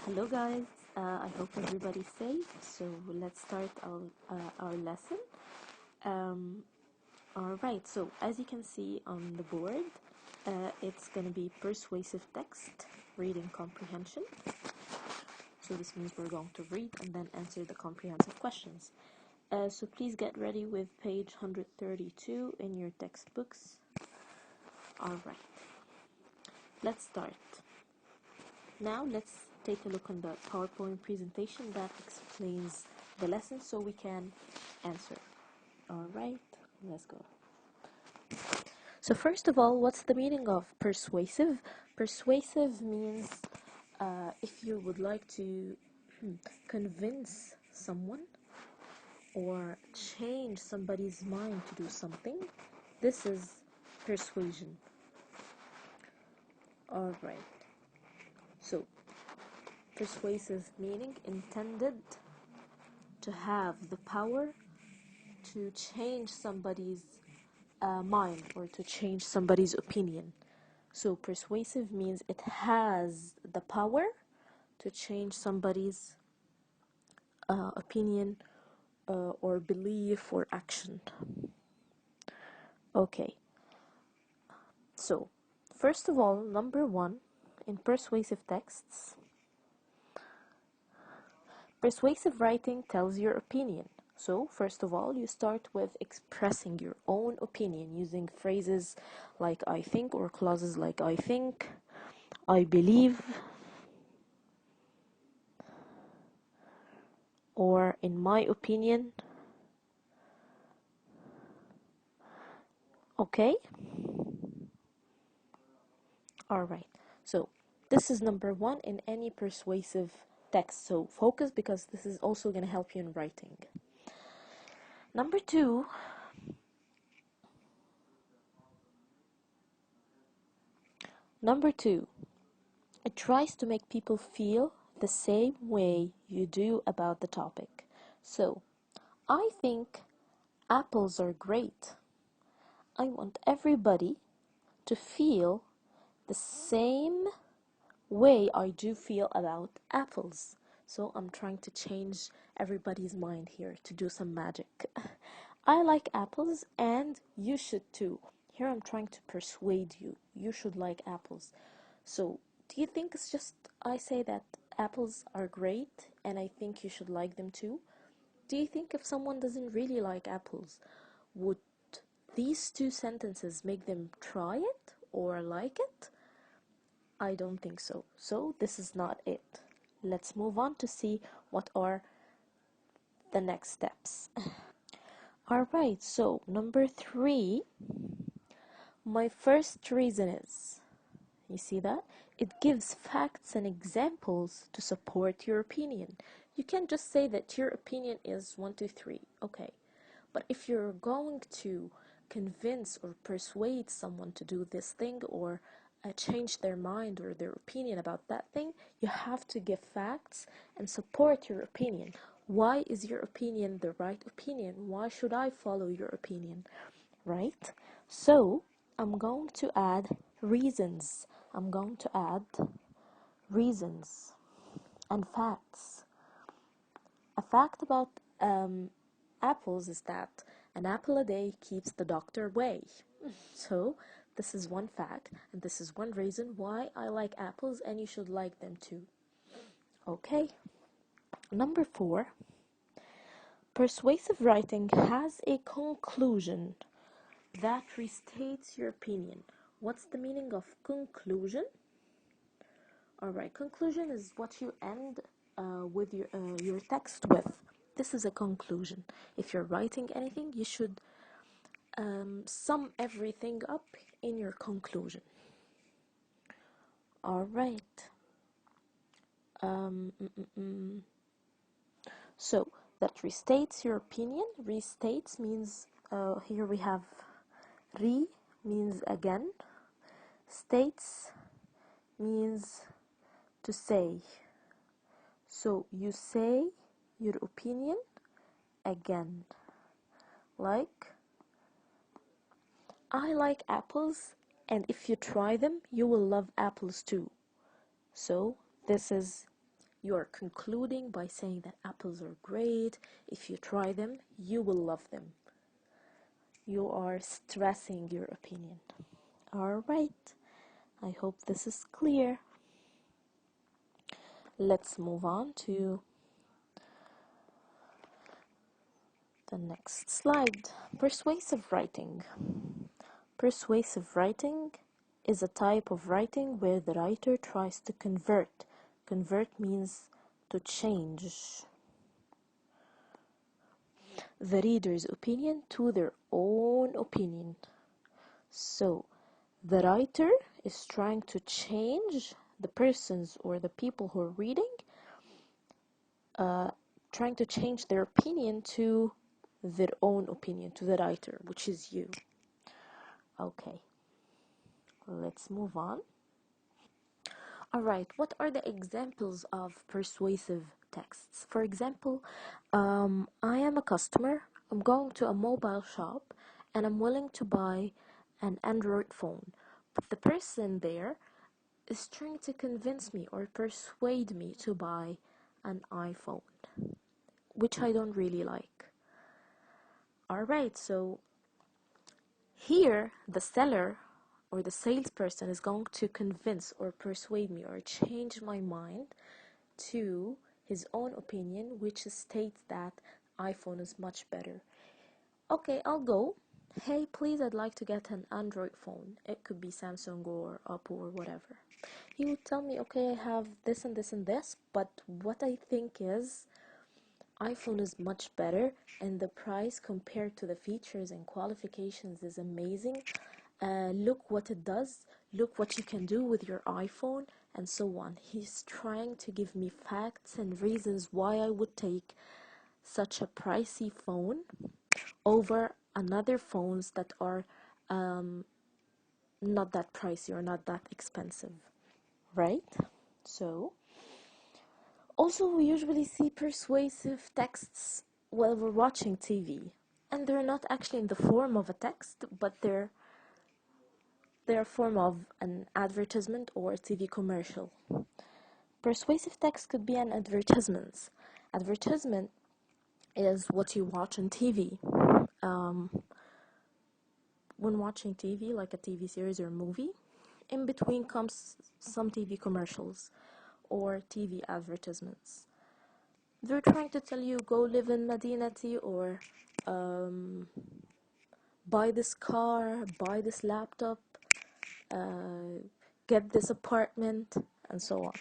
Hello guys, I hope everybody's safe. So let's start our lesson. Um, Alright, so as you can see on the board, it's going to be persuasive text, reading comprehension. So this means we're going to read and then answer the comprehensive questions. So please get ready with page 132 in your textbooks. Alright, let's start. Now let's take a look on the PowerPoint presentation that explains the lesson so we can answer. Alright, let's go. So first of all, what's the meaning of persuasive? Persuasive means if you would like to convince someone or change somebody's mind to do something, this is persuasion. Alright, so persuasive meaning intended to have the power to change somebody's mind or to change somebody's opinion. So persuasive means it has the power to change somebody's opinion or belief or action. Okay, so first of all, number one, in persuasive texts, persuasive writing tells your opinion. So, first of all, you start with expressing your own opinion using phrases like I think or clauses like I think, I believe, or in my opinion. Okay? Alright, so this is number one in any persuasive text. So, focus because this is also going to help you in writing. Number two, it tries to make people feel the same way you do about the topic. So, I think apples are great. I want everybody to feel the same way I do feel about apples. So, I'm trying to change everybody's mind here to do some magic. I like apples and you should too. Here I'm trying to persuade you. You should like apples. So, do you think it's just I say that apples are great and I think you should like them too? Do you think if someone doesn't really like apples, would these two sentences make them try it or like it? I don't think so. So, this is not it. Let's move on to see what are the next steps. Alright, so number three, my first reason is, you see that? It gives facts and examples to support your opinion. You can't just say that your opinion is 1, 2, 3. Okay. But if you're going to convince or persuade someone to do this thing or change their mind or their opinion about that thing, you have to give facts and support your opinion. Why is your opinion the right opinion? Why should I follow your opinion? Right? So, I'm going to add reasons. I'm going to add reasons and facts. A fact about apples is that an apple a day keeps the doctor away. So, this is one fact, and this is one reason why I like apples, and you should like them too. Okay. Number four, persuasive writing has a conclusion that restates your opinion. What's the meaning of conclusion? Alright, conclusion is what you end with your text with. This is a conclusion. If you're writing anything, you should sum everything up in your conclusion. Alright. So, that restates your opinion. Restates means, here we have re means again. States means to say. So, you say your opinion again. Like, I like apples, and if you try them, you will love apples too. So, this is You are concluding by saying that apples are great. If you try them, you will love them. You are stressing your opinion. All right. I hope this is clear. Let's move on to the next slide. Persuasive writing. Persuasive writing is a type of writing where the writer tries to convert. Convert means to change the reader's opinion to their own opinion. So, the writer is trying to change the persons or the people who are reading, trying to change their opinion to their own opinion, to the writer, which is you. Okay, let's move on. Alright, what are the examples of persuasive texts? For example, I am a customer, I'm going to a mobile shop, and I'm willing to buy an Android phone. But the person there is trying to convince me or persuade me to buy an iPhone, which I don't really like. Alright, so here the seller or the salesperson is going to convince or persuade me or change my mind to his own opinion, which states that iPhone is much better. Okay, I'll go. Hey, please, I'd like to get an Android phone. It could be Samsung or Apple or whatever. He would tell me, okay, I have this and this and this, but what I think is iPhone is much better, and the price compared to the features and qualifications is amazing. Look what it does, look what you can do with your iPhone, and so on. He's trying to give me facts and reasons why I would take such a pricey phone over another phones that are not that pricey or not that expensive, right? So also, we usually see persuasive texts while we're watching TV, and they're not actually in the form of a text, but they're a form of an advertisement or a TV commercial. Persuasive text could be an advertisement. Advertisement is what you watch on TV. When watching TV, like a TV series or movie, in between comes some TV commercials or TV advertisements. They're trying to tell you go live in Madinati or buy this car, buy this laptop, get this apartment, and so on.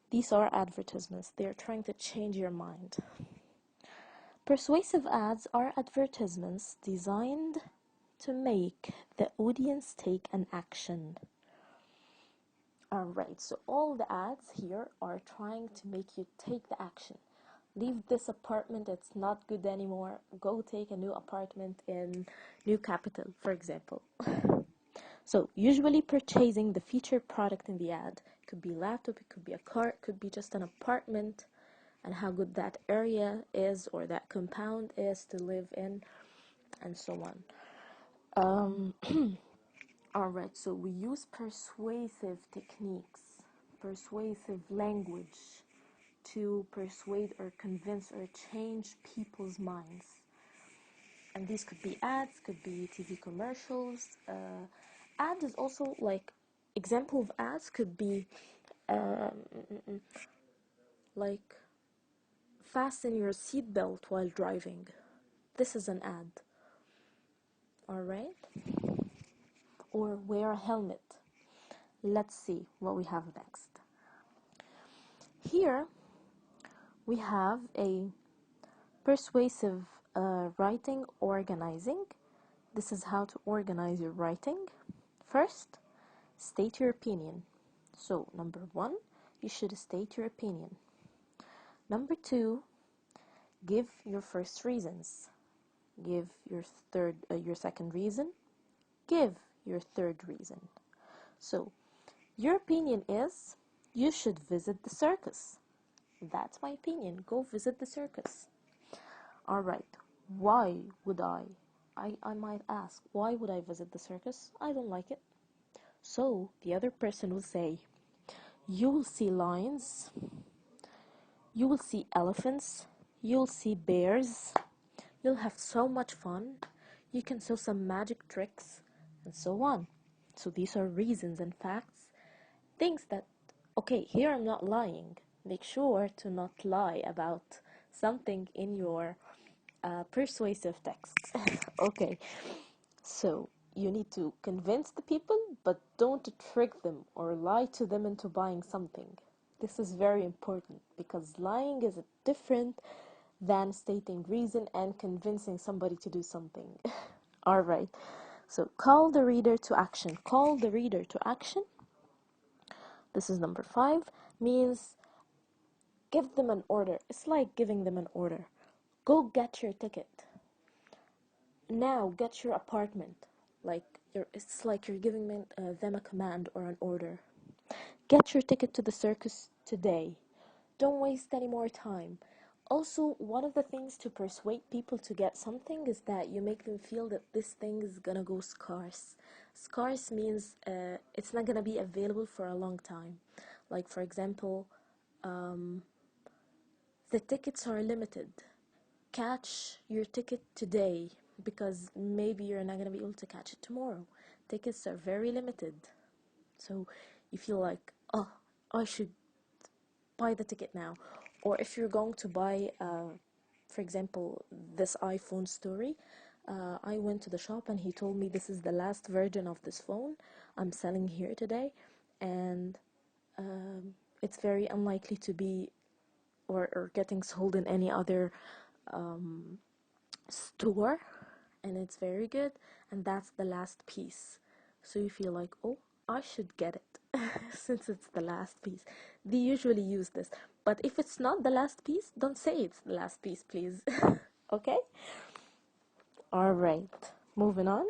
These are advertisements. They're trying to change your mind. Persuasive ads are advertisements designed to make the audience take an action. Alright, so all the ads here are trying to make you take the action. Leave this apartment, it's not good anymore. Go take a new apartment in New Capital, for example. So, usually purchasing the featured product in the ad. It could be a laptop, it could be a car, it could be just an apartment, and how good that area is or that compound is to live in, and so on. Alright, so we use persuasive techniques, persuasive language to persuade or convince or change people's minds. And these could be ads, could be TV commercials. Ads is also like, example of ads could be like fasten your seatbelt while driving. This is an ad. Alright? Or wear a helmet. Let's see what we have next. Here we have a persuasive writing organizing. This is how to organize your writing. First, state your opinion. So, number one, you should state your opinion. Number two, give your first reasons. Give your second reason. Give your third reason. So, your opinion is you should visit the circus. That's my opinion. Go visit the circus. Alright, why would I? I might ask, why would I visit the circus? I don't like it. So, the other person will say, you will see lions, You will see elephants, you'll see bears, you'll have so much fun. You can show some magic tricks, and so on. So these are reasons and facts, things that, okay, here I'm not lying. Make sure to not lie about something in your persuasive texts. Okay, so you need to convince the people, but don't trick them or lie to them into buying something. This is very important because lying is different than stating reason and convincing somebody to do something. All right. So call the reader to action. Call the reader to action. This is number 5, means give them an order. It's like giving them an order. Go get your ticket. Now get your apartment. It's like you're giving them a command or an order. Get your ticket to the circus today. Don't waste any more time. Also, one of the things to persuade people to get something is that you make them feel that this thing is gonna go scarce. Scarce means it's not gonna be available for a long time. Like, for example, the tickets are limited. Catch your ticket today because maybe you're not gonna be able to catch it tomorrow. Tickets are very limited. So you feel like, oh, I should buy the ticket now. Or if you're going to buy, for example, this iPhone story, I went to the shop and he told me this is the last version of this phone I'm selling here today, and it's very unlikely to be or getting sold in any other store, and it's very good, and that's the last piece. So you feel like, oh, I should get it since it's the last piece. They usually use this, but if it's not the last piece, don't say it's the last piece, please. Okay. All right, moving on.